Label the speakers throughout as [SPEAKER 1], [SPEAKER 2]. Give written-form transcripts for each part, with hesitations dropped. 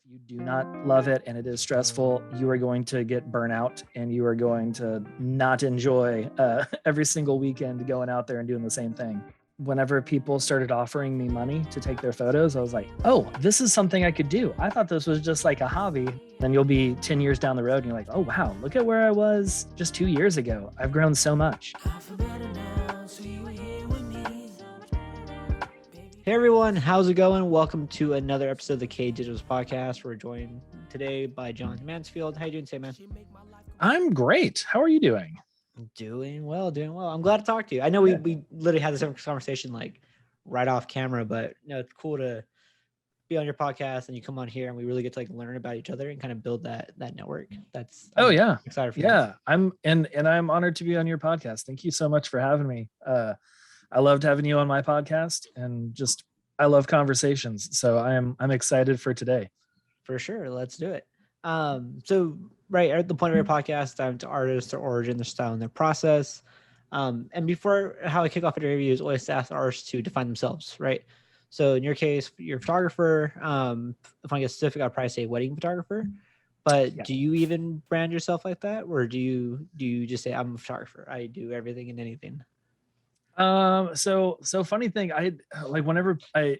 [SPEAKER 1] you do not love it and it is stressful, you are going to get burnout and you are going to not enjoy every single weekend going out there and doing the same thing. Whenever people started offering me money to take their photos, I was like, oh, this is something I could do. I thought this was just like a hobby. Then you'll be 10 years down the road and you're like, oh, wow, look at where I was just 2 years ago. I've grown so much.
[SPEAKER 2] Hey everyone, how's it going? Welcome to another episode of the KDigitals podcast. We're joined today by John Mansfield. How you doing today, man?
[SPEAKER 1] I'm great. How are you doing?
[SPEAKER 2] Doing well. I'm glad to talk to you. I know we literally had this conversation like right off camera, but it's cool to be on your podcast and you come on here and we really get to like learn about each other and kind of build that network. I'm excited for that.
[SPEAKER 1] I'm honored to be on your podcast. Thank you so much for having me. I loved having you on my podcast and just I love conversations. So I'm excited for today.
[SPEAKER 2] For sure. Let's do it. So right at the point of your podcast, dive into artists, their origin, their style, and their process. And before how I kick off the interview is always to ask artists to define themselves, right? So in your case, you're a photographer. If I get specific, I'd probably say wedding photographer. But do you even brand yourself like that, or do you just say I'm a photographer? I do everything and anything.
[SPEAKER 1] So funny thing, I like whenever I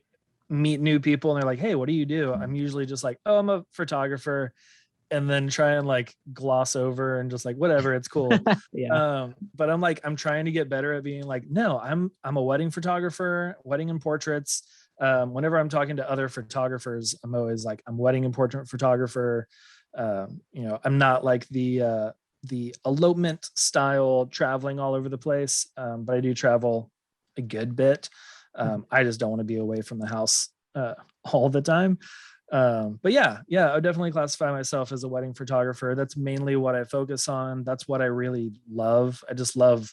[SPEAKER 1] meet new people and they're like, hey, what do you do? I'm usually just like, oh, I'm a photographer, and then try and like gloss over and just like, whatever, it's cool. But I'm trying to get better at being like, no, I'm a wedding photographer, wedding and portraits. Whenever I'm talking to other photographers, I'm always like, I'm wedding and portrait photographer. I'm not like the elopement style traveling all over the place. But I do travel a good bit. I just don't want to be away from the house all the time. But yeah, I would definitely classify myself as a wedding photographer. That's mainly what I focus on. That's what I really love. I just love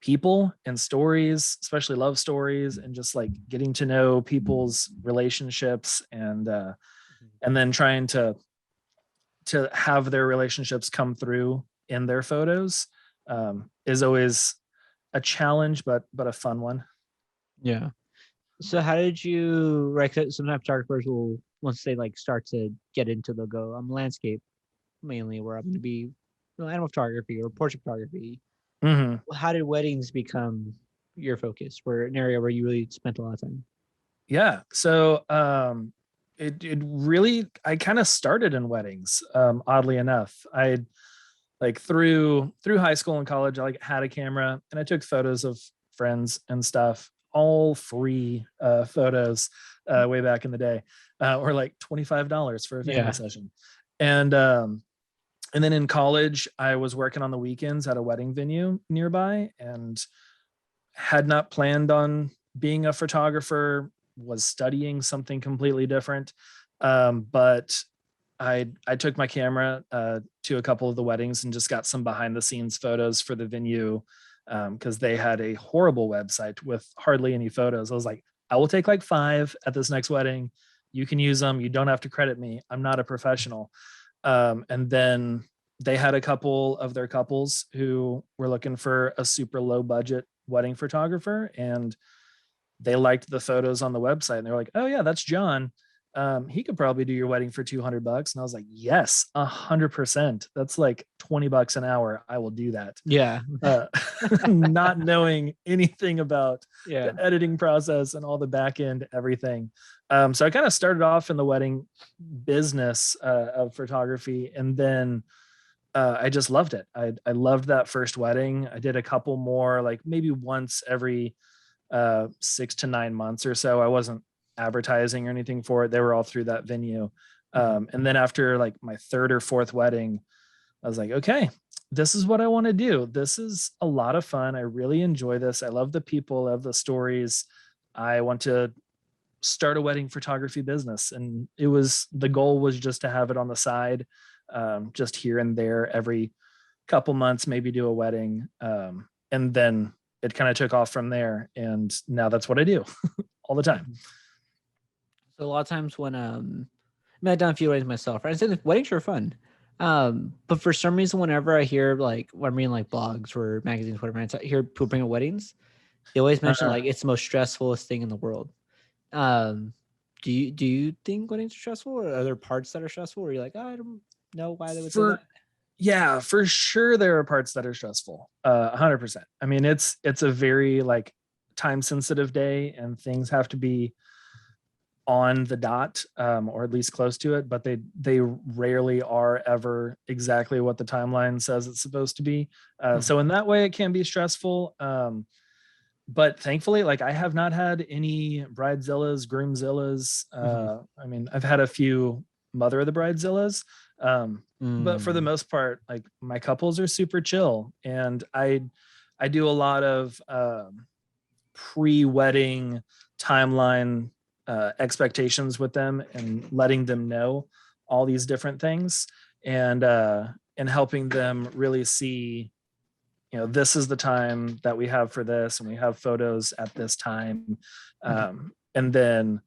[SPEAKER 1] people and stories, especially love stories, and just like getting to know people's relationships and then trying to have their relationships come through in their photos is always a challenge, but a fun one.
[SPEAKER 2] Yeah. So how did you, right? Sometimes photographers will, once they like start to get into, they'll go, I'm landscape mainly, where I'm going to be animal photography or portrait photography.
[SPEAKER 1] Mm-hmm.
[SPEAKER 2] Well, how did weddings become your focus? Where an area where you really spent a lot of time?
[SPEAKER 1] Yeah. So it really, I kind of started in weddings. Oddly enough, I like through high school and college, I like had a camera and I took photos of friends and stuff, all free photos way back in the day, or like $25 for a family session. And then in college, I was working on the weekends at a wedding venue nearby and had not planned on being a photographer, was studying something completely different. But I took my camera to a couple of the weddings and just got some behind the scenes photos for the venue because they had a horrible website with hardly any photos. I was like, I will take like 5 at this next wedding. You can use them. You don't have to credit me. I'm not a professional. And then they had a couple of their couples who were looking for a super low budget wedding photographer, and they liked the photos on the website. And they were like, oh yeah, that's John. He could probably do your wedding for $200. And I was like, yes, 100%. That's like $20 an hour. I will do that.
[SPEAKER 2] Yeah.
[SPEAKER 1] Not knowing anything about the editing process and all the back end, everything. So I kind of started off in the wedding business of photography. And then I just loved it. I loved that first wedding. I did a couple more, like maybe once every 6 to 9 months or so. I wasn't advertising or anything for it. They were all through that venue. And then after like my 3rd or 4th wedding, I was like, okay, this is what I want to do. This is a lot of fun. I really enjoy this. I love the people, I love the stories. I want to start a wedding photography business. And the goal was just to have it on the side, just here and there every couple months, maybe do a wedding. And then it kind of took off from there. And now that's what I do all the time.
[SPEAKER 2] So a lot of times when I've done a few weddings myself, right? I said weddings are fun. But for some reason, whenever I hear like when I'm reading like blogs or magazines, whatever, I hear people bring up weddings, they always mention like it's the most stressfulest thing in the world. Do you think weddings are stressful, or are there parts that are stressful where you're like, oh, I don't know why they would say that?
[SPEAKER 1] For Yeah, for sure there are parts that are stressful. 100%. I mean, it's a very like time sensitive day, and things have to be on the dot, or at least close to it, but they rarely are ever exactly what the timeline says it's supposed to be.
[SPEAKER 2] Mhm.
[SPEAKER 1] So in that way it can be stressful. But thankfully, like, I have not had any bridezillas, groomzillas.
[SPEAKER 2] Mhm.
[SPEAKER 1] I mean, I've had a few mother of the bridezillas, but for the
[SPEAKER 2] Mm.
[SPEAKER 1] most part, like, my couples are super chill, and I do a lot of pre-wedding timeline expectations with them, and letting them know all these different things, and helping them really see, this is the time that we have for this, and we have photos at this time.
[SPEAKER 2] Mhm.
[SPEAKER 1] Um, and then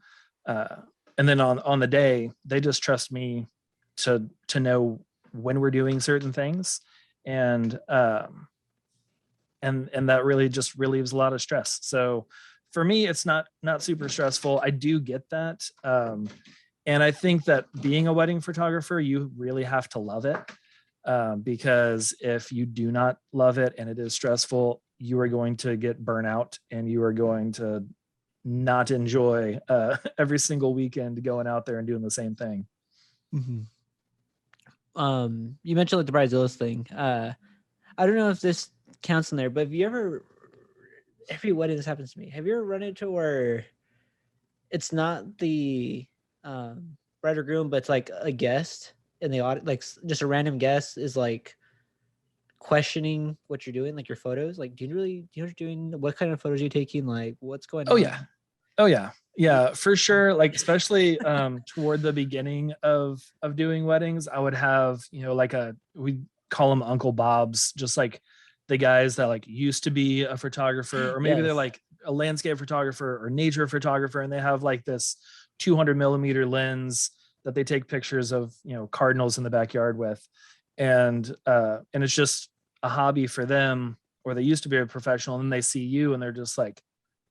[SPEAKER 1] uh, and then on the day they just trust me to know when we're doing certain things, and that really just relieves a lot of stress. So for me, it's not super stressful. I do get that. And I think that being a wedding photographer, you really have to love it, because if you do not love it and it is stressful, you are going to get burnout, and you are going to not enjoy every single weekend going out there and doing the same thing.
[SPEAKER 2] Mhm. You mentioned like the bridezillas thing. I don't know if this counts in there, but have you ever, every wedding this happens to me, have you ever run into where it's not the bride or groom, but it's like a guest in the audience, like just a random guest is like questioning what you're doing, like your photos, like do you know what you're doing, what kind of photos are you taking, like what's going
[SPEAKER 1] Oh
[SPEAKER 2] on?
[SPEAKER 1] yeah. Oh yeah. Yeah, for sure. Like, especially toward the beginning of doing weddings, I would have, like, we call them Uncle Bob's, just like the guys that like used to be a photographer, or maybe they're
[SPEAKER 2] Yes.
[SPEAKER 1] like a landscape photographer or nature photographer, and they have like this 200 millimeter lens that they take pictures of, cardinals in the backyard with. And it's just a hobby for them, or they used to be a professional, and then they see you and they're just like,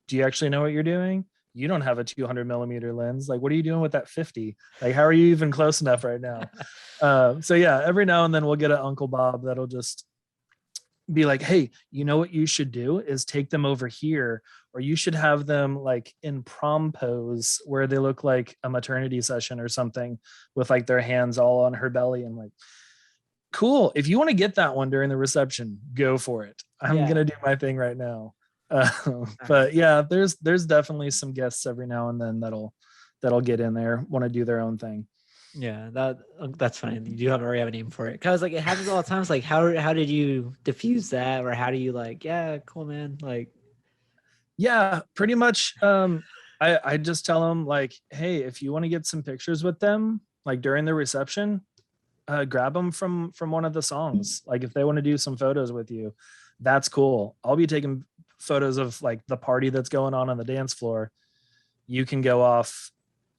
[SPEAKER 1] do you actually know what you're doing? You don't have a 200 millimeter lens. Like, what are you doing with that 50? Like, how are you even close enough right now? So yeah, every now and then we'll get an Uncle Bob that'll just be like, hey, you know what you should do is take them over here, or you should have them like in prom pose where they look like a maternity session or something, with like their hands all on her belly. And like, cool. If you want to get that one during the reception, go for it. I'm
[SPEAKER 2] Yeah.
[SPEAKER 1] gonna do my thing right now. Uh,
[SPEAKER 2] Nice.
[SPEAKER 1] but yeah, there's definitely some guests every now and then that'll get in there, want to do their own thing.
[SPEAKER 2] Yeah, that's funny. You do have already have a name for it, cause like it happens all the time. It's like how did you diffuse that, or how do you like, yeah, cool, man, like.
[SPEAKER 1] Yeah, pretty much. I just tell them like, hey, if you want to get some pictures with them, like during the reception, grab them from one of the songs. Like, if they want to do some photos with you, that's cool. I'll be taking photos of like the party that's going on the dance floor. You can go off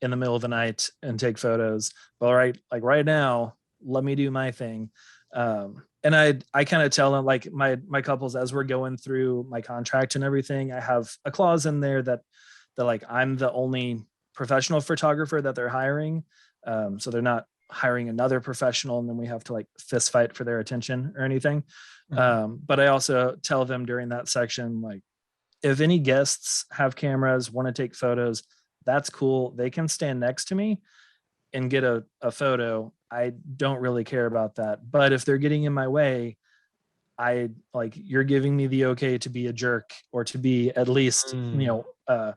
[SPEAKER 1] in the middle of the night and take photos. But right now, let me do my thing. And I kind of tell them, like, my couples, as we're going through my contract and everything, I have a clause in there that like, I'm the only professional photographer that they're hiring. So they're not hiring another professional, and then we have to like fist fight for their attention or anything.
[SPEAKER 2] Mhm.
[SPEAKER 1] But I also tell them during that section, like, if any guests have cameras, want to take photos, that's cool. They can stand next to me and get a photo. I don't really care about that. But if they're getting in my way, I like, you're giving me the okay to be a jerk, or to be at least,
[SPEAKER 2] Mm.
[SPEAKER 1] uh,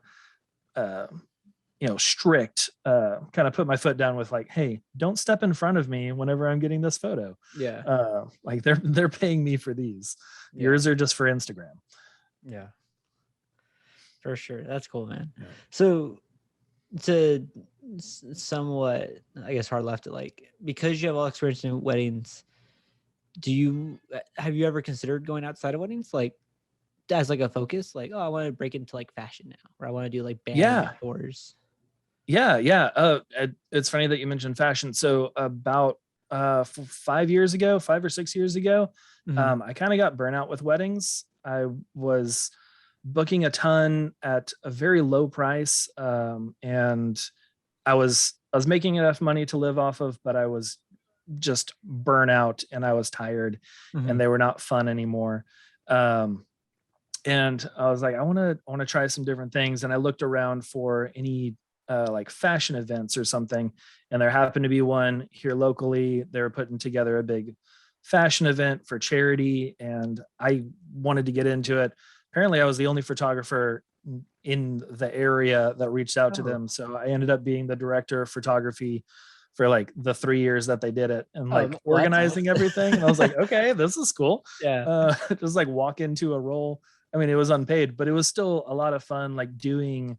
[SPEAKER 1] strict, kind of put my foot down with like, hey, don't step in front of me whenever I'm getting this photo.
[SPEAKER 2] Yeah,
[SPEAKER 1] Like, they're paying me for these.
[SPEAKER 2] yeah,
[SPEAKER 1] Yours are just for Instagram.
[SPEAKER 2] yeah, for sure. That's cool, man. So to somewhat, I guess, hard left it, like, because you have all experience in weddings, have you ever considered going outside of weddings, like as like a focus, like, oh, I want to break into like fashion now, or I want to do like band
[SPEAKER 1] Yeah.
[SPEAKER 2] tours.
[SPEAKER 1] Yeah. It's funny that you mentioned fashion. So about 5 years ago, 5 or 6 years ago,
[SPEAKER 2] Mhm.
[SPEAKER 1] I kind of got burnout with weddings. I was booking a ton at a very low price, and I was making enough money to live off of, but I was just burnout and I was tired and they were not fun anymore. And I was like, I want to try some different things. And I looked around for any like fashion events or something. And there happened to be one here locally. They were putting together a big fashion event for charity. And I wanted to get into it. Apparently I was the only photographer in the area that reached out to them. So I ended up being the director of photography for like the 3 years that they did it, and like
[SPEAKER 2] well, that's
[SPEAKER 1] organizing
[SPEAKER 2] awesome.
[SPEAKER 1] everything. And I was like, okay, this is cool.
[SPEAKER 2] Yeah.
[SPEAKER 1] Just like walk into a role. I mean, it was unpaid, but it was still a lot of fun, like doing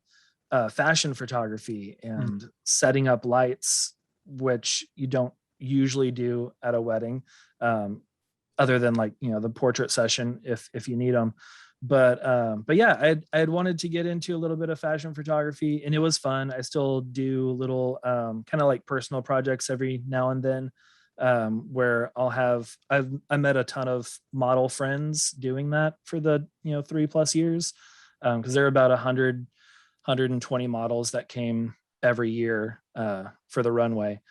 [SPEAKER 1] fashion photography and setting up lights, which you don't usually do at a wedding, other than like, you know, the portrait session if you need them. But yeah, I had wanted to get into a little bit of fashion photography, and it was fun. I still do little kind of like personal projects every now and then, where I met a ton of model friends doing that for the, you know, 3+ years, because there are about 120 models that came every year for the runway.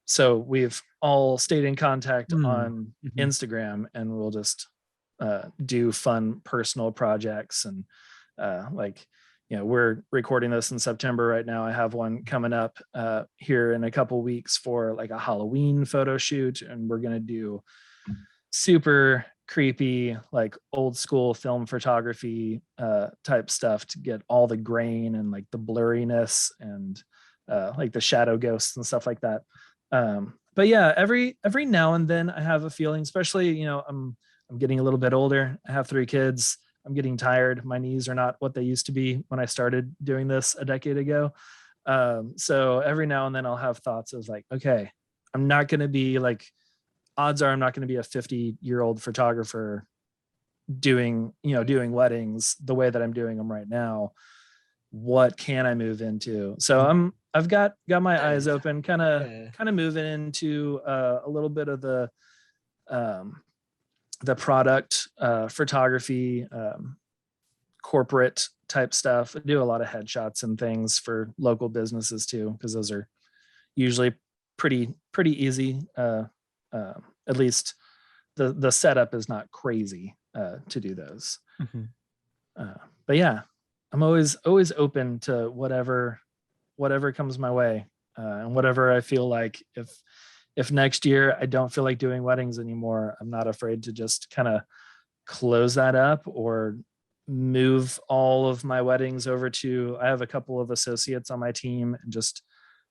[SPEAKER 1] So we've all stayed in contact on Instagram, and we'll just do fun personal projects. And like, you know, we're recording this in September right now. I have one coming up here in a couple weeks for like a Halloween photo shoot, and we're gonna do super creepy, like old school film photography type stuff to get all the grain and like the blurriness and like the shadow ghosts and stuff like that. But yeah, every now and then I have a feeling, especially, you know, I'm getting a little bit older. I have 3 kids. I'm getting tired. My knees are not what they used to be when I started doing this a decade ago. So every now and then I'll have thoughts of like, okay, I'm not going to be like, odds are I'm not going to be a 50-year-old photographer doing weddings the way that I'm doing them right now. What can I move into? So I've got my eyes open, kind of moving into a little bit of the product photography, corporate type stuff. I do a lot of headshots and things for local businesses too, because those are usually pretty easy. At least the setup is not crazy to do those. But yeah, I'm always open to whatever comes my way, and whatever I feel like. If next year I don't feel like doing weddings anymore, I'm not afraid to just kind of close that up or move all of my weddings over to, I have a couple of associates on my team, and just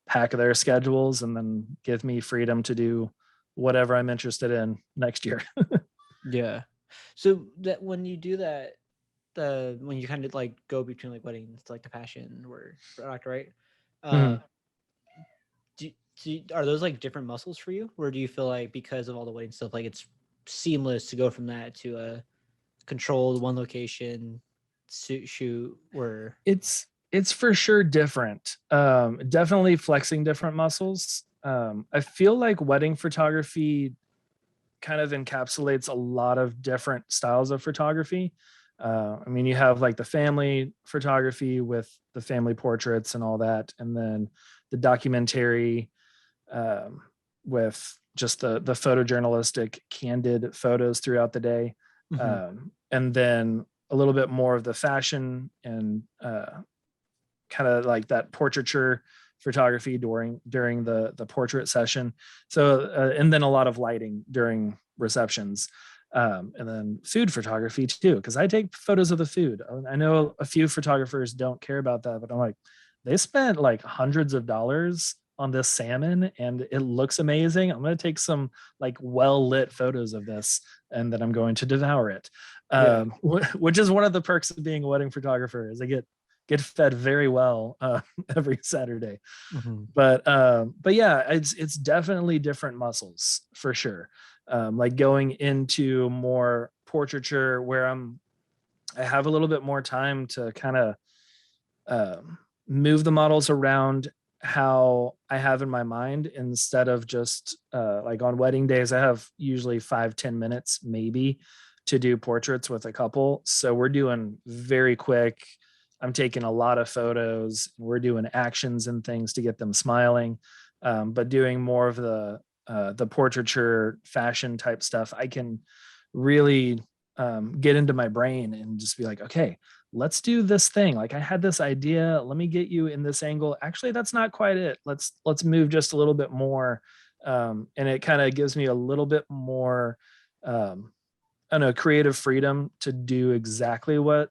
[SPEAKER 1] pack their schedules and then give me freedom to do whatever I'm interested in next year.
[SPEAKER 2] Yeah. So that when you do that, when you kind of like go between like weddings, like the passion or product, right? Are those like different muscles for you, or do you feel like because of all the wedding stuff, like it's seamless to go from that to a controlled one location shoot? Or
[SPEAKER 1] It's for sure different. Definitely flexing different muscles. I feel like wedding photography kind of encapsulates a lot of different styles of photography. I mean, you have like the family photography with the family portraits and all that, and then the documentary with just the photojournalistic candid photos throughout the day, and then a little bit more of the fashion and kind of like that portraiture photography during the portrait session. So and then a lot of lighting during receptions, and then food photography too, because I take photos of the food. I know a few photographers don't care about that, but I'm like, they spent like hundreds of dollars on this salmon and it looks amazing. I'm going to take some like well lit photos of this, and then I'm going to devour it. Which is one of the perks of being a wedding photographer, is I get fed very well every Saturday. But yeah, it's definitely different muscles for sure. Like going into more portraiture where I have a little bit more time to kind of move the models around how I have in my mind, instead of just like on wedding days, I have usually 5-10 minutes maybe to do portraits with a couple. So we're doing very quick, I'm taking a lot of photos. We're doing actions and things to get them smiling, but doing more of the portraiture fashion type stuff, I can really get into my brain and just be like, okay, let's do this thing. Like I had this idea. Let me get you in this angle. Actually, that's not quite it. Let's move just a little bit more. And it kind of gives me a little bit more, I don't know, creative freedom to do exactly what,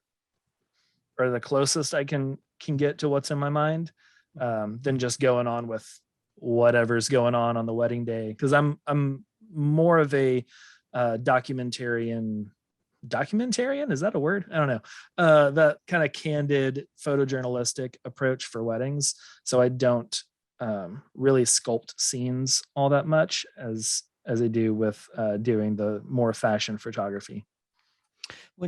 [SPEAKER 1] or the closest I can get to what's in my mind, than just going on with whatever's going on the wedding day. Because I'm more of a documentarian. Documentarian, is that a word? I don't know. That kind of candid photojournalistic approach for weddings. So I don't really sculpt scenes all that much as I do with doing the more fashion photography.
[SPEAKER 2] I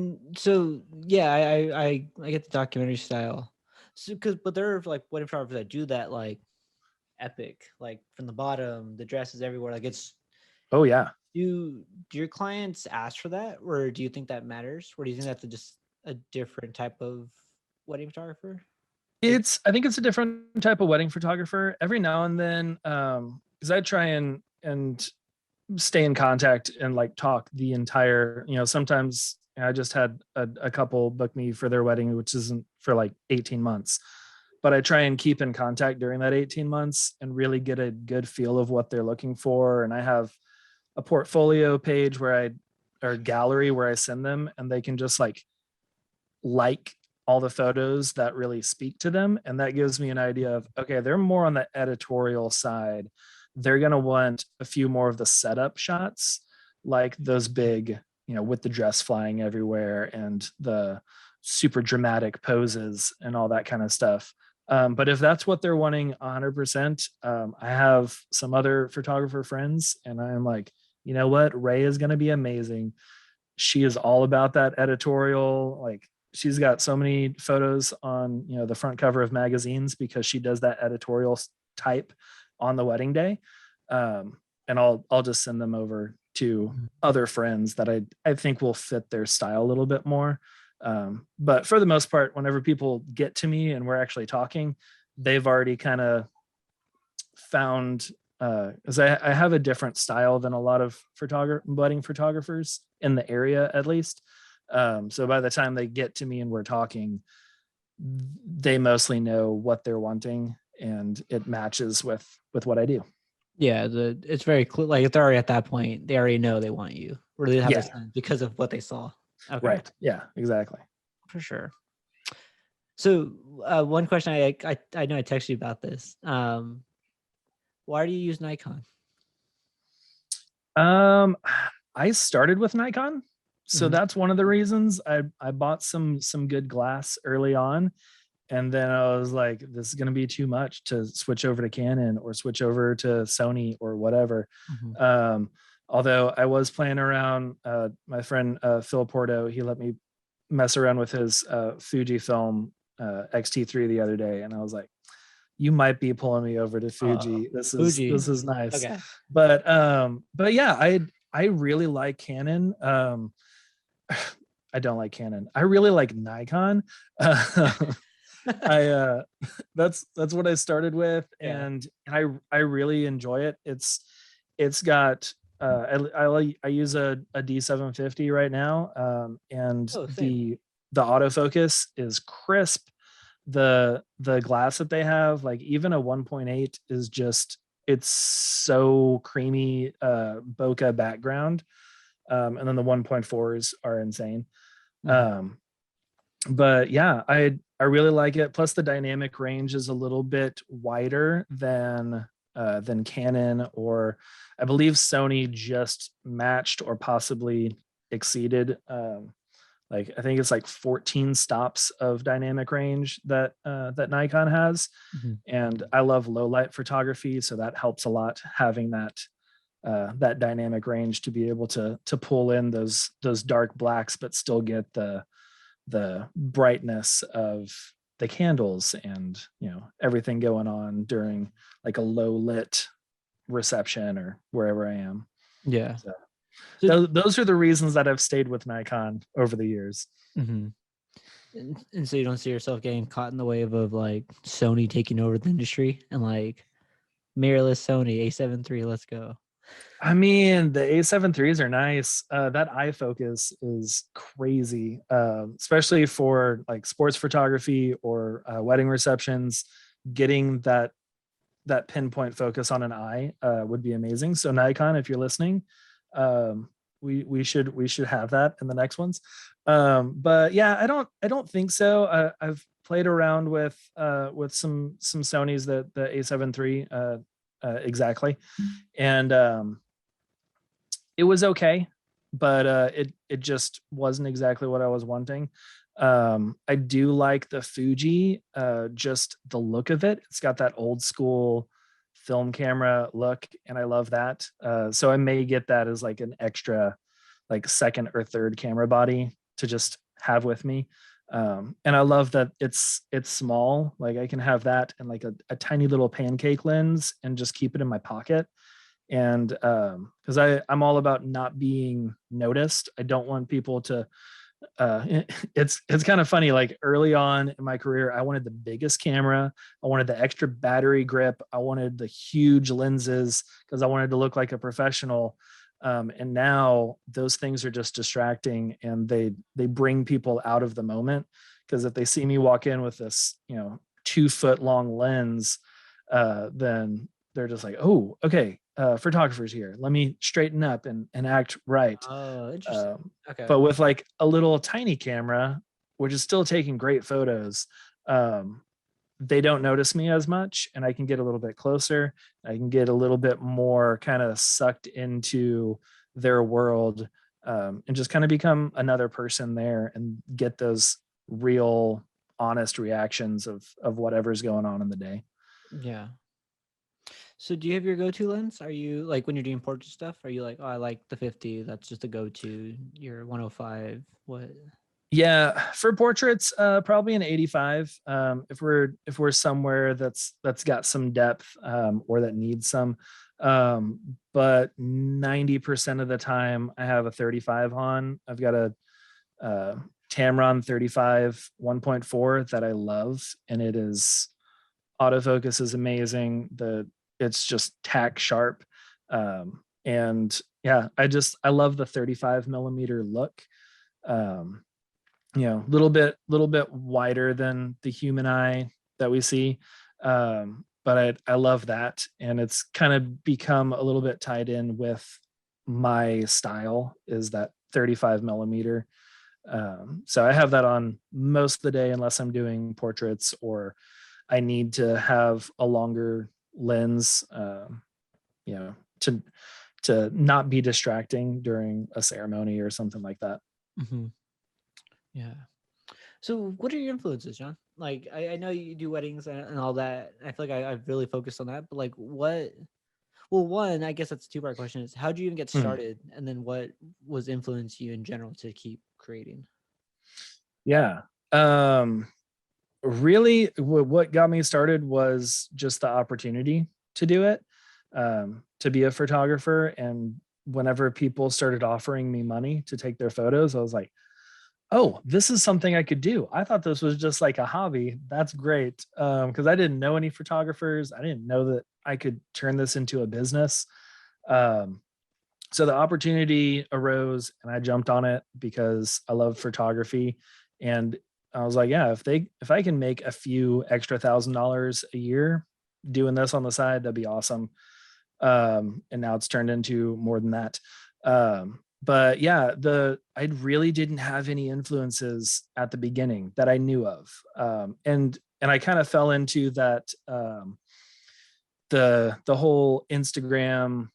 [SPEAKER 2] get the documentary style. So but there are like wedding photographers that do that like epic, like from the bottom, the dress is everywhere. Like it's
[SPEAKER 1] Oh yeah.
[SPEAKER 2] do your clients ask for that, or do you think that matters? Or do you think that's just a different type of wedding photographer?
[SPEAKER 1] I think it's a different type of wedding photographer. Every now and then, because I try and stay in contact and like talk the entire, sometimes I just had a couple book me for their wedding, which isn't for like 18 months, but I try and keep in contact during that 18 months and really get a good feel of what they're looking for. And I have a portfolio page or gallery where I send them, and they can just like all the photos that really speak to them. And that gives me an idea of, okay, they're more on the editorial side. They're going to want a few more of the setup shots, like those big, with the dress flying everywhere and the super dramatic poses and all that kind of stuff. But if that's what they're wanting 100%, I have some other photographer friends, and I'm like, you know what? Ray is going to be amazing. She is all about that editorial. Like she's got so many photos on, the front cover of magazines because she does that editorial type on the wedding day. And I'll just send them over to other friends that I think will fit their style a little bit more. But for the most part, whenever people get to me and we're actually talking, they've already kind of found, because I have a different style than a lot of budding photographers in the area, at least. So by the time they get to me and we're talking, they mostly know what they're wanting, and it matches with what I do.
[SPEAKER 2] Yeah, it's very clear. Like it's already at that point, they already know they want you, or they have
[SPEAKER 1] Yeah.
[SPEAKER 2] this because of what they saw. Okay.
[SPEAKER 1] Right. Yeah, exactly.
[SPEAKER 2] For sure. So one question I know I texted you about this. Why do you use Nikon?
[SPEAKER 1] I started with Nikon, so that's one of the reasons. I bought some good glass early on, and then I was like, this is going to be too much to switch over to Canon or switch over to Sony or whatever. Although I was playing around, my friend Phil Porto, he let me mess around with his Fujifilm X-T3 the other day, and I was like, you might be pulling me over to Fuji. This is nice.
[SPEAKER 2] Okay.
[SPEAKER 1] But yeah, I really like Canon. I don't like Canon. I really like Nikon. I that's what I started with, and I really enjoy it. It's got I use a D750 right now, and the autofocus is crisp. The glass that they have, like even a 1.8 is just, it's so creamy bokeh background, and then the 1.4s are insane. But yeah, I really like it. Plus the dynamic range is a little bit wider than Canon, or I believe Sony just matched or possibly exceeded. Like I think it's like 14 stops of dynamic range that Nikon has. And I love low light photography, so that helps a lot, having that dynamic range to be able to pull in those dark blacks but still get the brightness of the candles and everything going on during like a low lit reception or wherever I am.
[SPEAKER 2] Yeah.
[SPEAKER 1] So those are the reasons that I've stayed with Nikon over the years.
[SPEAKER 2] And so you don't see yourself getting caught in the wave of like Sony taking over the industry and like mirrorless Sony A7 III, let's go.
[SPEAKER 1] I mean, the A7 IIIs are nice. That eye focus is crazy, especially for like sports photography or wedding receptions. Getting that pinpoint focus on an eye would be amazing. So Nikon, if you're listening, um, we should have that in the next ones. But yeah, I don't think so. I've played around with some Sony's the A7 III exactly, and it was okay, but it just wasn't exactly what I was wanting. I do like the Fuji, just the look of it. It's got that old school film camera look, and I love that. So I may get that as like an extra, like second or third camera body to just have with me. And I love that it's small. Like I can have that and like a tiny little pancake lens and just keep it in my pocket. And because I'm all about not being noticed. I don't want people to it's kind of funny, like early on in my career I wanted the biggest camera, I wanted the extra battery grip, I wanted the huge lenses because I wanted to look like a professional. And now those things are just distracting, and they bring people out of the moment, because if they see me walk in with this 2 foot long lens, then they're just like, oh, okay, photographer's here, let me straighten up and act right.
[SPEAKER 2] Oh, interesting.
[SPEAKER 1] um,
[SPEAKER 2] Okay.
[SPEAKER 1] but with like a little tiny camera, which is still taking great photos, um, they don't notice me as much, and I can get a little bit closer. I can get a little bit more kind of sucked into their world, and just kind of become another person there and get those real, honest reactions of whatever's going on in the day.
[SPEAKER 2] Yeah. So do you have your go-to lens? Are you like when you're doing portrait stuff, are you like, oh, I like the 50, that's just a go-to, your 105? What?
[SPEAKER 1] Yeah, for portraits, probably an 85. If we're somewhere that's got some depth, or that needs some. But 90% of the time, I have a 35 on. I've got a uh, Tamron 35 1.4 that I love, and it is autofocus is amazing. It's just tack sharp, and yeah, I love the 35 millimeter look. Um, little bit wider than the human eye that we see. But I love that, and it's kind of become a little bit tied in with my style, is that 35 millimeter. So I have that on most of the day unless I'm doing portraits or I need to have a longer lens, you know to not be distracting during a ceremony or something like that.
[SPEAKER 2] Hmm. Yeah. So what are your influences, John? Like I know you do weddings and all that. I feel like I've really focused on that, but like what, well, one, I guess that's a two-part question, is how did you even get
[SPEAKER 1] Hmm.
[SPEAKER 2] started? And then what was influence you in general to keep creating?
[SPEAKER 1] Yeah. Really, what got me started was just the opportunity to do it, to be a photographer. And whenever people started offering me money to take their photos, I was like, oh, this is something I could do. I thought this was just like a hobby. That's great. Because I didn't know any photographers. I didn't know that I could turn this into a business. Um, so the opportunity arose and I jumped on it because I love photography. And I was like, yeah, if I can make a few extra $1,000 a year doing this on the side, that'd be awesome. And now it's turned into more than that. But yeah, I really didn't have any influences at the beginning that I knew of. And I kind of fell into that, the whole Instagram,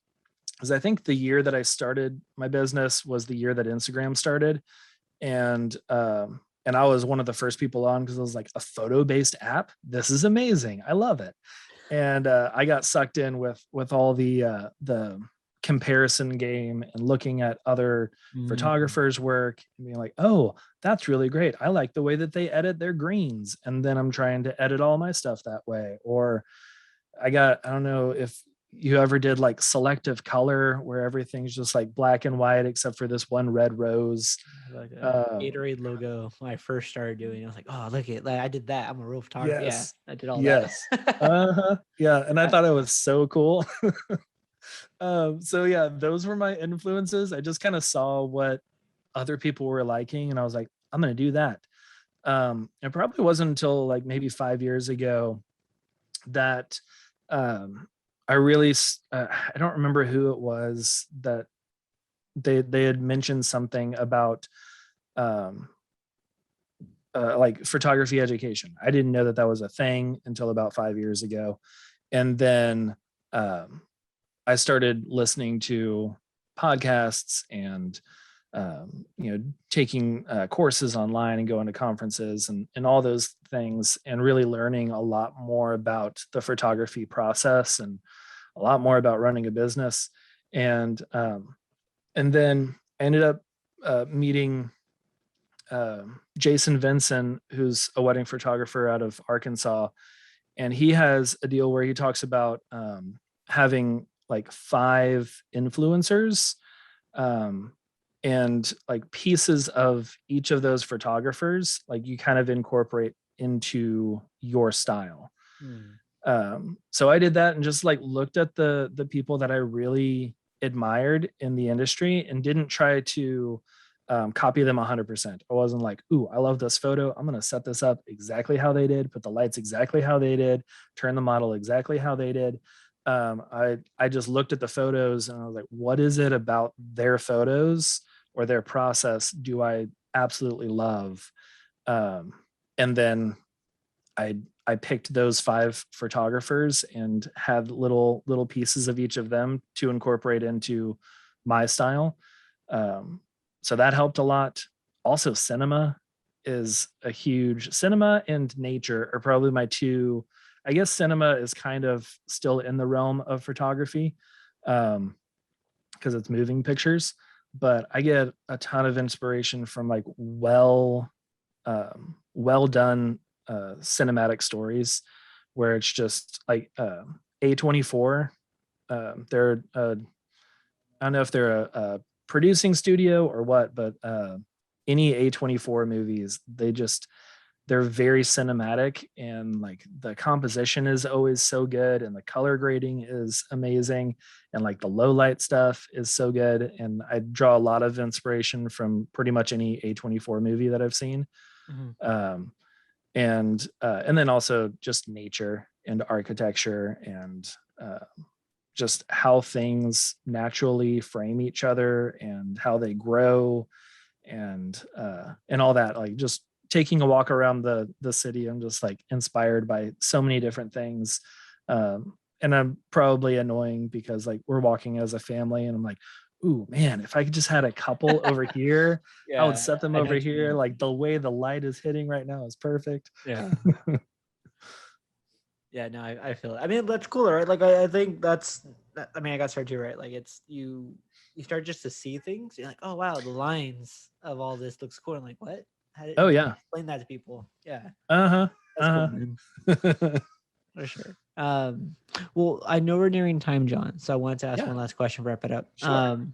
[SPEAKER 1] because I think the year that I started my business was the year that Instagram started. And I was one of the first people on because it was like a photo based app. This is amazing. I love it. And I got sucked in with all the comparison game and looking at other
[SPEAKER 2] Mm.
[SPEAKER 1] photographers' work and being like, oh, that's really great. I like the way that they edit their greens. And then I'm trying to edit all my stuff that way. Or I don't know you ever did like selective color where everything's just like black and white except for this one red rose.
[SPEAKER 2] Like a Gatorade logo when I first started doing it. I was like, oh, look at like, I did that. I'm a real photographer. Yeah,
[SPEAKER 1] Yes.
[SPEAKER 2] I did all
[SPEAKER 1] Yes.
[SPEAKER 2] that.
[SPEAKER 1] Yeah. And I thought it was so cool. So yeah, those were my influences. I just kind of saw what other people were liking and I was like, I'm going to do that. It probably wasn't until like maybe 5 years ago that I really, I don't remember who it was that they had mentioned something about um, like photography education. I didn't know that that was a thing until about 5 years ago. And then I started listening to podcasts and taking courses online and going to conferences and all those things and really learning a lot more about the photography process and a lot more about running a business. And then I ended up meeting Jason Vinson, who's a wedding photographer out of Arkansas. And he has a deal where he talks about having like 5 influencers and like pieces of each of those photographers, like you kind of incorporate into your style. So I did that and just like looked at the people that I really admired in the industry and didn't try to copy them 100%. I wasn't like, ooh, I love this photo. I'm going to set this up exactly how they did, put the lights exactly how they did, turn the model exactly how they did. I just looked at the photos and I was like, what is it about their photos or their process do I absolutely love? And then I picked those 5 photographers and had little pieces of each of them to incorporate into my style. So that helped a lot. Also, cinema and nature are probably my 2. I guess cinema is kind of still in the realm of photography because it's moving pictures, but I get a ton of inspiration from like well done cinematic stories where it's just like A24. They're I don't know if they're a producing studio or what, but any A24 movies, they're very cinematic and like the composition is always so good and the color grading is amazing and like the low light stuff is so good. And I draw a lot of inspiration from pretty much any A24 movie that I've seen. Um, and then also just nature and architecture and just how things naturally frame each other and how they grow and all that. Like just taking a walk around the city, I'm just like inspired by so many different things. And I'm probably annoying because like we're walking as a family and I'm like, ooh man, if I could just had a couple over here, I would set them over here. Like the way the light is hitting right now is perfect.
[SPEAKER 2] Yeah. Yeah, no, I feel it. I mean, that's cool, right? Like, I think I mean, I got started too, right? Like, it's you start just to see things. You're like, oh, wow, the lines of all this looks cool. I'm like, what?
[SPEAKER 1] Oh, yeah.
[SPEAKER 2] Explain that to people. Yeah.
[SPEAKER 1] Uh-huh.
[SPEAKER 2] That's cool, man. For sure. Well, I know we're nearing time, John. So I wanted to ask one last question to wrap it up.
[SPEAKER 1] Sure.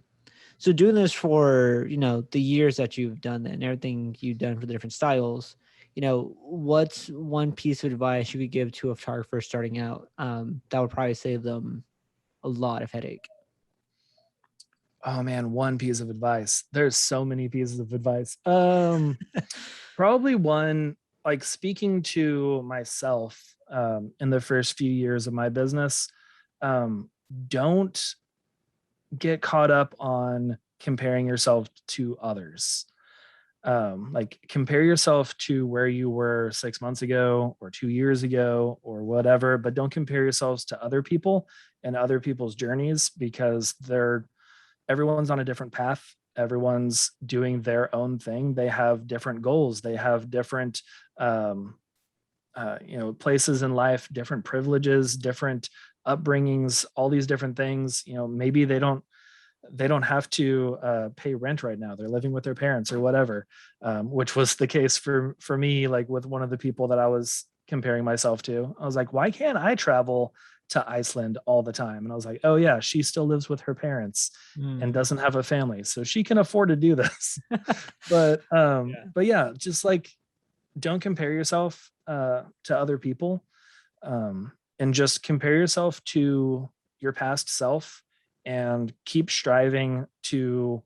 [SPEAKER 2] So doing this for, the years that you've done and everything you've done for the different styles, what's one piece of advice you could give to a photographer starting out that would probably save them a lot of headache?
[SPEAKER 1] Oh man, one piece of advice. There's so many pieces of advice. Probably one, like speaking to myself in the first few years of my business, don't get caught up on comparing yourself to others. Like compare yourself to where you were 6 months ago or 2 years ago or whatever, but don't compare yourselves to other people and other people's journeys because everyone's on a different path. Everyone's doing their own thing. They have different goals. They have different, places in life, different privileges, different upbringings, all these different things. Maybe they don't have to pay rent right now. They're living with their parents or whatever, which was the case for me, like with one of the people that I was comparing myself to. I was like, why can't I travel to Iceland all the time. And I was like, oh yeah, she still lives with her parents and
[SPEAKER 2] Mm.
[SPEAKER 1] doesn't have a family, so she can afford to do this. But yeah, just like don't compare yourself to other people, and just compare yourself to your past self and keep striving to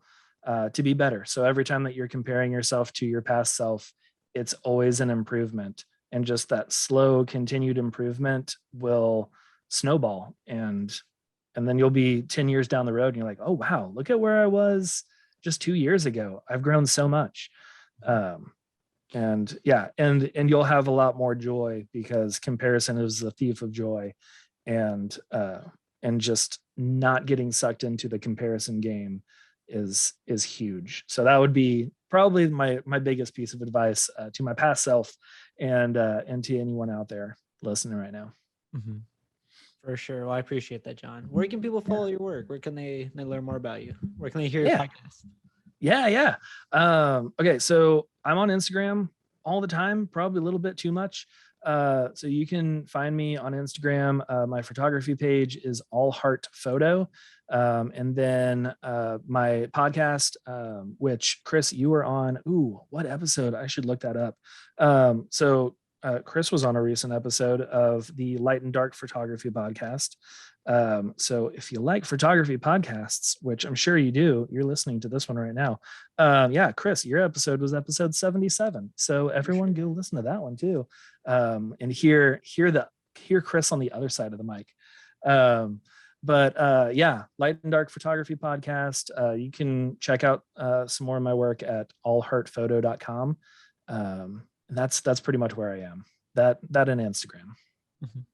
[SPEAKER 1] be better. So every time that you're comparing yourself to your past self, it's always an improvement, and just that slow continued improvement will snowball, and then you'll be 10 years down the road and you're like, oh wow, look at where I was just 2 years ago. I've grown so much. And yeah, and you'll have a lot more joy, because comparison is the thief of joy. And just not getting sucked into the comparison game is huge. So that would be probably my biggest piece of advice to my past self, and to anyone out there listening right now.
[SPEAKER 2] Mhm. For sure. Well, I appreciate that, John. Where can people follow your work? Where can they learn more about you? Where can they hear your
[SPEAKER 1] Yeah.
[SPEAKER 2] podcast?
[SPEAKER 1] Yeah. Okay, so I'm on Instagram all the time, probably a little bit too much. So you can find me on Instagram. My photography page is All Heart Photo. And then my podcast, which Chris, you were on. Ooh, what episode? I should look that up. So Chris was on a recent episode of the Light and Dark Photography podcast. So if you like photography podcasts, which I'm sure you do, you're listening to this one right now. Yeah, Chris, your episode was episode 77. So everyone go listen to that one too. And hear Chris on the other side of the mic. But yeah, Light and Dark Photography podcast. You can check out some more of my work at allheartphoto.com. And that's pretty much where I am. That and Instagram.
[SPEAKER 2] Mhm.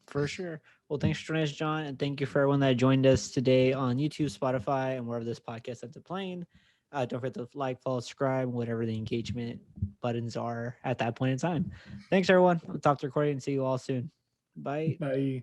[SPEAKER 2] For sure. Well, thanks for joining us, John, and thank you for everyone that joined us today on YouTube, Spotify, and wherever this podcast ends up playing. Don't forget to like, follow, subscribe, whatever the engagement buttons are at that point in time. Thanks, everyone. I'll stop the recording and see you all soon. Bye.
[SPEAKER 1] Bye.